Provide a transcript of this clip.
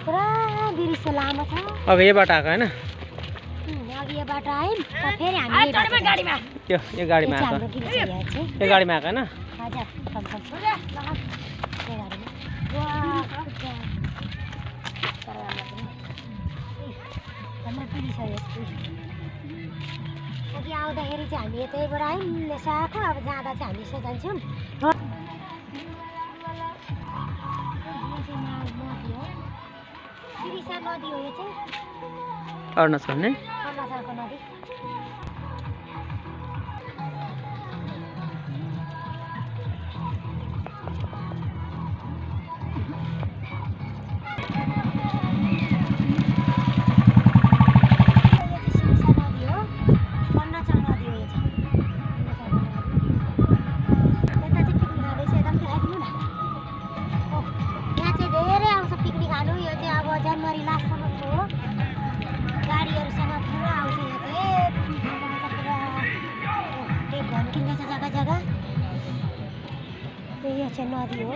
पुरा दृश्य लामो छ। अब यहीबाट आएको हैन? अब योबाट आयौँ फेरि हामी गाडीमा यो गाडीमा आएको। हाम्रो गिरी छ यहाँ चाहिँ। यो गाडीमा आएको हैन? हजुर कम कम यो गाडीमा वाह हाम्रो गिरी छ यसको। अघि आउँदाखेरि चाहिँ हामी यतैबाट आयौँ लेसाको। अब जाँदा चाहिँ हामी यसो जान्छौँ। गिरिसा नदी हो यो चाहिँ। अरुणाचल नै? अरुणाचलको नदी। जनवरी लास्टसम्मको हो। गाडीहरूसँग पुरा आउँछ यहाँ चाहिँ। पुरा भन्किँदैछ जग्गा जग्गा। यो चाहिँ नदी हो।